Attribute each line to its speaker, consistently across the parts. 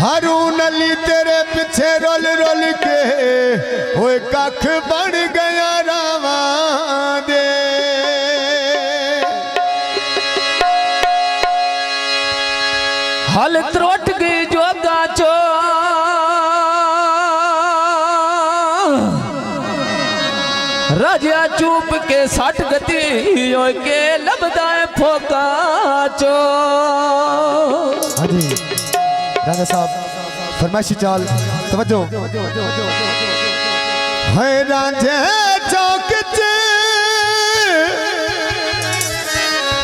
Speaker 1: हारून अली तेरे पीछे role role के होए कख बन गया रावा दे।
Speaker 2: हल त्रोट गई जोगा चो राजा चुप के सट गति के लबदा फोका चो।
Speaker 1: हाँ जी राजा साहब फरमाइशी चाल तवज्जो। है रांझे चौक च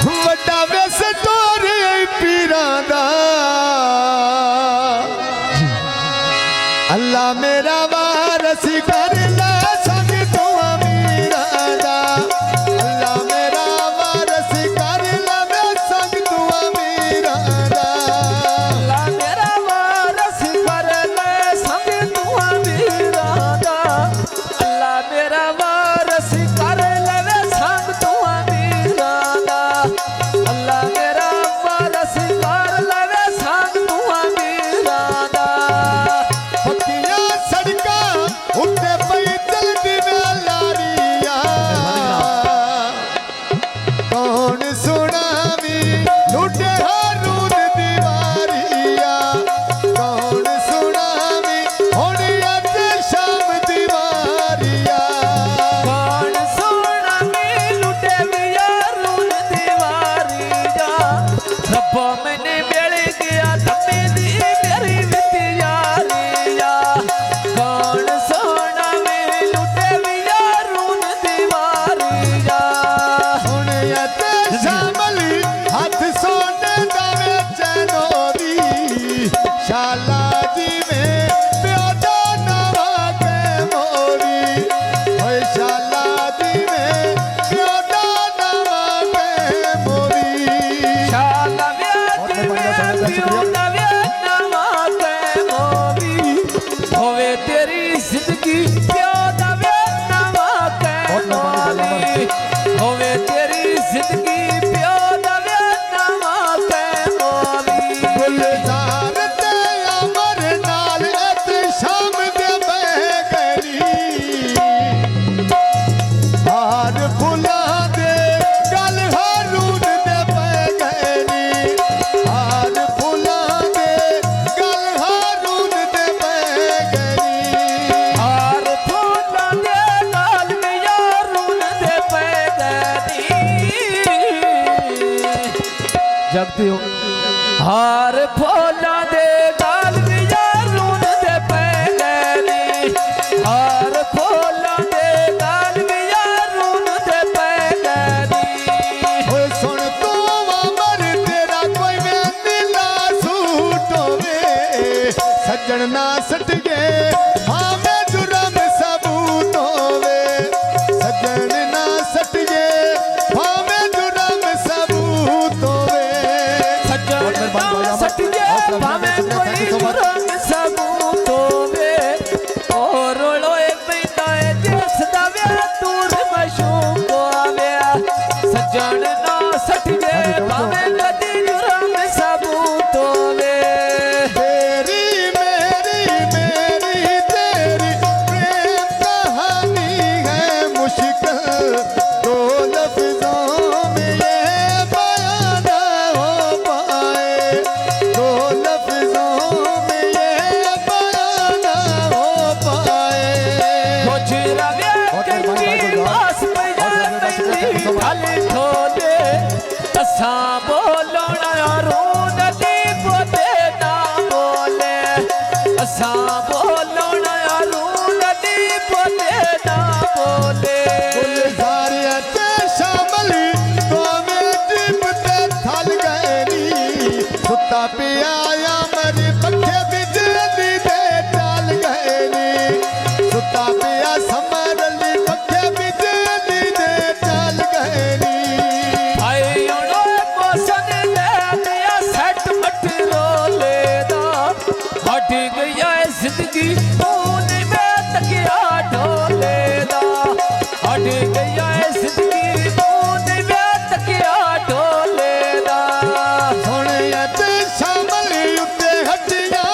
Speaker 1: वड्डा वेस टोरे पीरां दा अल्लाह मेरा वारस कर ला संग तू अमीरां दा। अल्लाह मेरा वारस कर ला संग तू अमीरां दा।
Speaker 2: अल्लाह मेरा वारस कर ले संग तू अमीरां दा। अल्लाह मेरा वारस कर ले संग तू अमीरां दा। अल्लाह मेरा वारस कर ले संग तू अमीरां दा।
Speaker 1: पक्कियां सड़कां उत्ते पई चलदी वे लारियां कौन सुनावी लुटे हारून दी वारियां। कौन सुनावी हुण अज शाम दी वारियां।
Speaker 2: कौन सुनावी लुटे यारून दी वारियां। रब्बो मैंने मिल गया धम्मी दी मेरी विच यारियां। कौन सुनावी लुटे यारून दी वारियां।
Speaker 1: हुण अज शामली हथ सोने दा वे चैनो दी शाला जी में प्यो दा नवा के मोरी। ओए शाला जी में प्यो दा नवा के मोरी।
Speaker 2: शाला व्याजी में पियो नवे नवा के मोवी। होवे तेरी जिंदगी प्यो नवे नवा के मोवी। होवे तेरी जिंदगी प्यो नवे नवा के मोवी।
Speaker 1: गुलजार ते अमर नाल अज शाम दे बह गई। हार फुला दे गल हारून दे बह गई। हार फुला दे गल हारून दे बह गई।
Speaker 2: हार फूला दे नाल यारून दे पैगनी। जगती हो हार फूला दे नाल यारून दे पैगनी। हार फूला दे नाल यारून दे पैगनी।
Speaker 1: ओए सुन तू अमर तेरा कोई मेहंदी ना सूट होवे। सज्जन ना सट गए भावे जुर्म सबूत होवे। सज्जन ना सट गए भावे जुर्म सबूत होवे।
Speaker 2: सज्जन ना सट जे भावे कोई रंग सबूत होवे। और रोए पैंदा है जिस दा वे दूर मशूक होवे। सज्जन ना सट जे भावे कदी रंग सबूत होवे।
Speaker 1: तेरी मेरी मेरी तेरी प्रेम कहानी है मुश्किल। दो लफ्जों में ये बयां ना हो पाए। दो लफ्जों में ये बयां ना हो पाए।
Speaker 2: मुझ रवे कंजी पास पैया पैंदी ढल ठोले। असां बोलना रून दी बोले ना बोले। असां बोलना रून दी बोले ना बोले।
Speaker 1: गुलजारिया ते शामली तो में टिप ते थल गए नी। सुता पिया या मेरी पखे बिजली दे चल गए नी। सुता पिया समरली पखे बिजली दे चल गए नी।
Speaker 2: आई उनो मोसन ले दिया सेट मट रोले दा। हट गया है जिंदगी खून में तकिया ढोले दा। हट गया है जिंदगी खून में तकिया ढोले दा।
Speaker 1: सुन ते शामली उत्ते हटिया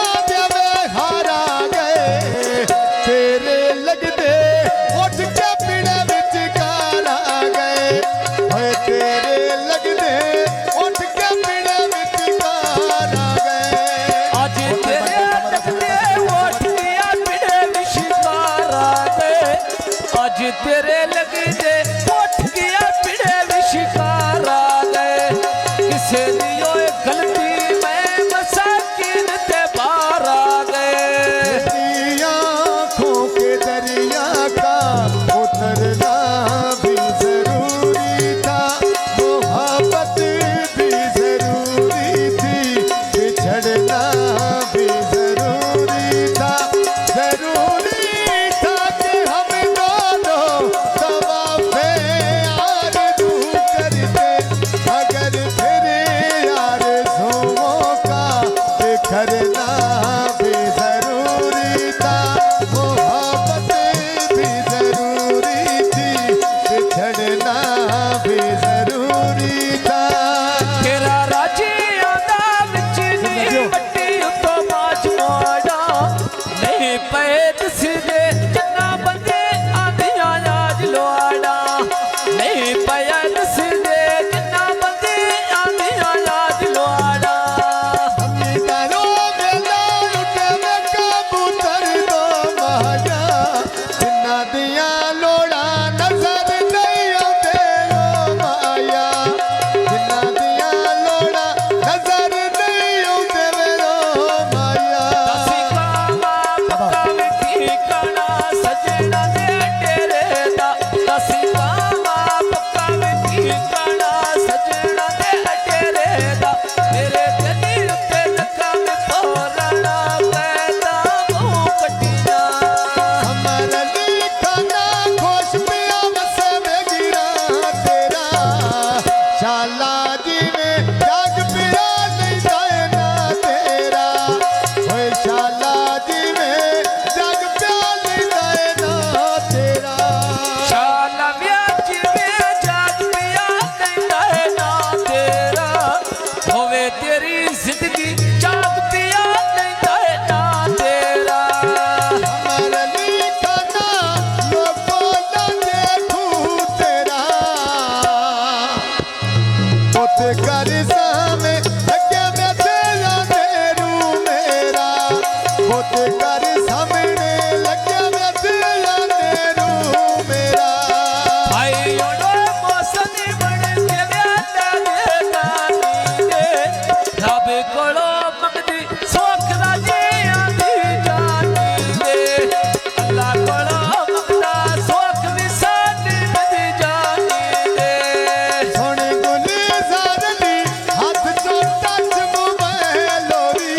Speaker 1: भी जरूरी था, मोहब्बत भी जरूरी थी, बिछड़ना भी जरूरी था।
Speaker 2: तेरा राजी आदा विच नी मट्टी उतो बाज मोड़ा नहीं पैद सीधे जिन्ना बंदे आंधियां आज लोआड़ा नहीं पैद सीधे जिन्ना बंदे आंधियां आज लोआड़ा
Speaker 1: अमीदारों मेला उठे में कबूतर दो महाजा, जिन्ना दिया लोड़ा नजर नहीं आते रो माया, जिन्ना दिया लोड़ा नजर नहीं आते रो माया।
Speaker 2: दसी कामा पक्का वे ठिकाना सजना दे तेरे दा दसी कामा पक्का वे ठिकाना सजना दे तेरे दा मेरे दिल उत्ते लखा में तोरणा पैदा मुंह कटिया
Speaker 1: हमारा लिखाना खुश पिया बसे में गिरा तेरा, शाला जी में जाग पिया नहीं जाए ना तेरा, ओए शाला जी में जाग पिया नहीं जाए ना तेरा।
Speaker 2: शाला व्याज में जाग पिया नहीं रहे ना तेरा होवे तेरी जिंदगी जाग पिया नहीं रहे ना तेरा
Speaker 1: हमारा लिखाना लोगों ना देखूं तेरा, पुत कर सामे लगे मैं तेरा तेरू मेरा, पुत कर सामने लगे मैं तेरा तेरू मेरा।
Speaker 2: भाई ओडो मौसमी बन के व्यादा दे गानी दे रब कोलो मंगदी सोख राजी आंधी जानी दे अल्लाह कोलो मंगदा सोख विसानी मदी जानी दे
Speaker 1: सोने गुली सारली हाथ चो टच मुँह में लोरी,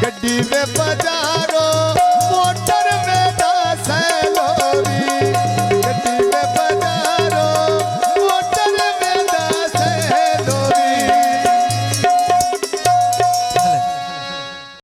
Speaker 1: गड्डी में